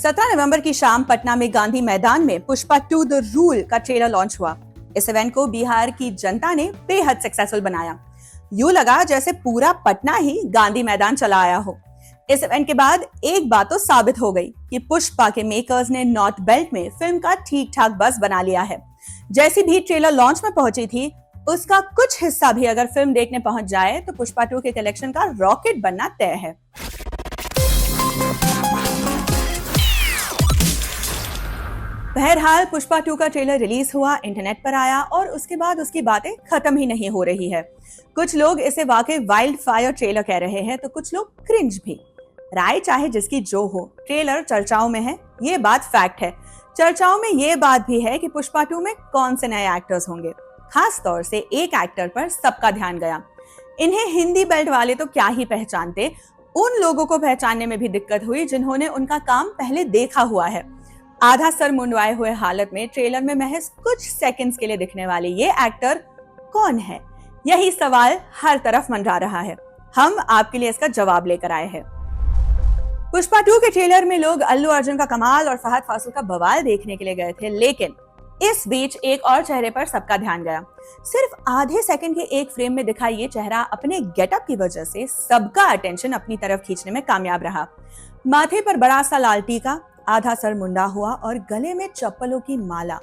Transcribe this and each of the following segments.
17 नवंबर की शाम पटना में गांधी मैदान में पुष्पा 2 द रूल का ट्रेलर लॉन्च हुआ। इस इवेंट को बिहार की जनता ने बेहद सक्सेसफुल बनाया। यूं लगा जैसे पूरा पटना ही गांधी मैदान चला आया हो। इस इवेंट के बाद एक बात तो साबित हो गई कि पुष्पा के मेकर्स ने नॉर्थ बेल्ट में फिल्म का ठीक ठाक बस बना लिया है। जैसी भी ट्रेलर लॉन्च में पहुंची थी, उसका कुछ हिस्सा भी अगर फिल्म देखने पहुंच जाए तो पुष्पा 2 के कलेक्शन का रॉकेट बनना तय है। बहरहाल पुष्पा 2 का ट्रेलर रिलीज हुआ, इंटरनेट पर आया और उसके बाद उसकी बातें खत्म ही नहीं हो रही है। कुछ लोग इसे वाकई वाइल्ड फायर ट्रेलर कह रहे हैं तो कुछ लोग क्रिंज भी। राय चाहे जिसकी जो हो, ट्रेलर चर्चाओं में है, ये बात फैक्ट है। चर्चाओं में ये बात भी है कि पुष्पा 2 में कौन से नए एक्टर्स होंगे। खास तौर से एक एक्टर पर सबका ध्यान गया। इन्हें हिंदी बेल्ट वाले तो क्या ही पहचानते, उन लोगों को पहचानने में भी दिक्कत हुई जिन्होंने उनका काम पहले देखा हुआ है। आधा सर मुंडवाए हुए हालत में ट्रेलर में महज कुछ सेकंड्स के लिए दिखने वाले ये एक्टर कौन है, यही सवाल हर तरफ मंडरा रहा है। हम आपके लिए इसका जवाब लेकर आए हैं। पुष्पा 2 के ट्रेलर में लोग अल्लू अर्जुन का कमाल और फहद फासिल का बवाल देखने के लिए गए थे, लेकिन इस बीच एक और चेहरे पर सबका ध्यान गया। सिर्फ आधे सेकंड के एक फ्रेम में दिखा ये चेहरा अपने गेटअप की वजह से सबका अटेंशन अपनी तरफ खींचने में कामयाब रहा। माथे पर बड़ा सा लाल टीका, आधा सर मुंडा हुआ और गले में चप्पलों की माला।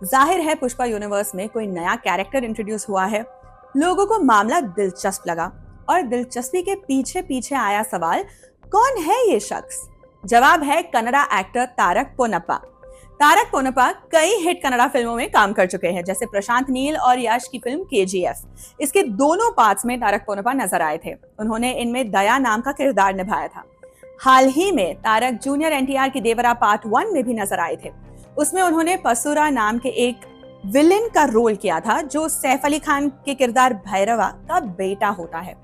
जाहिर है पुष्पा यूनिवर्स में कोई नया कैरेक्टर इंट्रोड्यूस हुआ है। लोगों को मामला दिलचस्प लगा और दिलचस्पी के पीछे पीछे आया सवाल, कौन है ये शख्स? जवाब है कन्नड़ा एक्टर तारक पोन्नप्पा। तारक पोन्नप्पा कई हिट कन्नड़ा फिल्मों में काम कर चुके हैं, जैसे प्रशांत नील और यश की फिल्म KGF। इसके दोनों पार्ट्स में तारक पोन्नप्पा नजर आए थे। उन्होंने इनमें दया नाम का किरदार निभाया था। हाल ही में तारक जूनियर NTR की देवरा पार्ट 1 में भी नजर आए थे। उसमें उन्होंने पसूरा नाम के एक विलेन का रोल किया था, जो सैफ अली खान के किरदार भैरवा का बेटा होता है।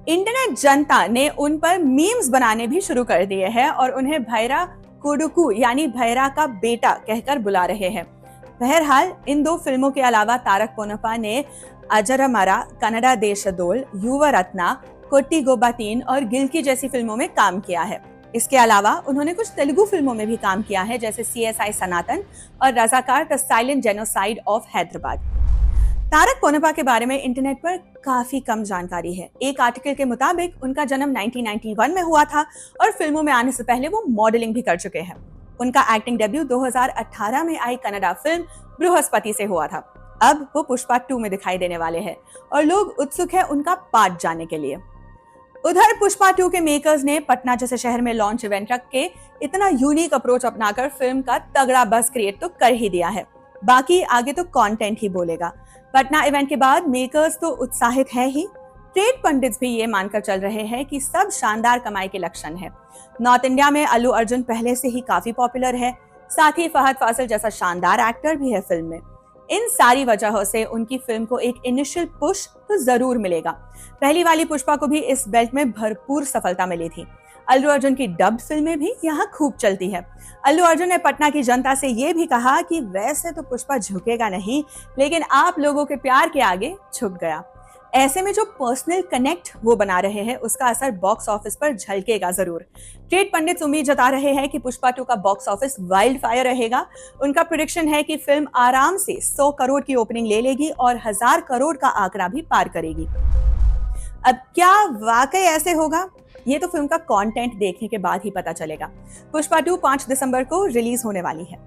इंटरनेट जनता ने उन पर मीम्स बनाने भी शुरू कर दिए हैं और उन्हें भैरा कोडुकू यानी भैरा का बेटा कहकर बुला रहे हैं। बहरहाल इन दो फिल्मों के अलावा तारक पोन्नप्पा ने अजरमरा, कन्नड़ा देशदोल, युवरत्ना, कोट्टी गोबातीन और गिल्की जैसी फिल्मों में काम किया है। इसके अलावा उन्होंने कुछ तेलुगु फिल्मों में भी काम किया है, जैसे CSI सनातन और Razakar the silent genocide of Hyderabad. Tarak Ponnappa के बारे में इंटरनेट पर काफी कम जानकारी है। एक आर्टिकल के मुताबिक उनका जन्म 1991 में हुआ था और फिल्मों में आने से पहले वो मॉडलिंग भी कर चुके हैं। उनका एक्टिंग डेब्यू 2018 में आई कन्नड़ा फिल्म बृहस्पति से हुआ था। अब वो पुष्पा 2 में दिखाई देने वाले हैं और लोग उत्सुक हैं उनका पार्ट जानने के लिए। उधर पुष्पा 2 के मेकर्स ने पटना जैसे शहर में लॉन्च इवेंट रख के इतना यूनिक अप्रोच अपनाकर फिल्म का तगड़ा बज़ क्रिएट तो कर ही दिया है। बाकी आगे तो कंटेंट ही बोलेगा। पटना इवेंट के बाद मेकर्स तो उत्साहित है ही, ट्रेड पंडित्स भी ये मानकर चल रहे हैं कि सब शानदार कमाई के लक्षण है। नॉर्थ इंडिया में अल्लू अर्जुन पहले से ही काफी पॉपुलर है, साथ ही फहद फासिल जैसा शानदार एक्टर भी है फिल्म में। इन सारी वजहों से उनकी फिल्म को एक इनिशियल पुश तो जरूर मिलेगा। पहली वाली पुष्पा को भी इस बेल्ट में भरपूर सफलता मिली थी। अल्लू अर्जुन की डब्ड फिल्में भी यहाँ खूब चलती है। अल्लू अर्जुन ने पटना की जनता से ये भी कहा कि वैसे तो पुष्पा झुकेगा नहीं, लेकिन आप लोगों के प्यार के आगे झुक गया। ऐसे में जो पर्सनल कनेक्ट वो बना रहे हैं, उसका असर बॉक्स ऑफिस पर झलकेगा जरूर। ट्रेड पंडित उम्मीद जता रहे हैं कि पुष्पा 2 का बॉक्स ऑफिस वाइल्ड फायर रहेगा। उनका प्रेडिक्शन है कि फिल्म आराम से 100 करोड़ की ओपनिंग ले लेगी और 1000 करोड़ का आंकड़ा भी पार करेगी। अब क्या वाकई ऐसे होगा, ये तो फिल्म का कंटेंट देखने के बाद ही पता चलेगा। पुष्पा 2 5 दिसंबर को रिलीज होने वाली है।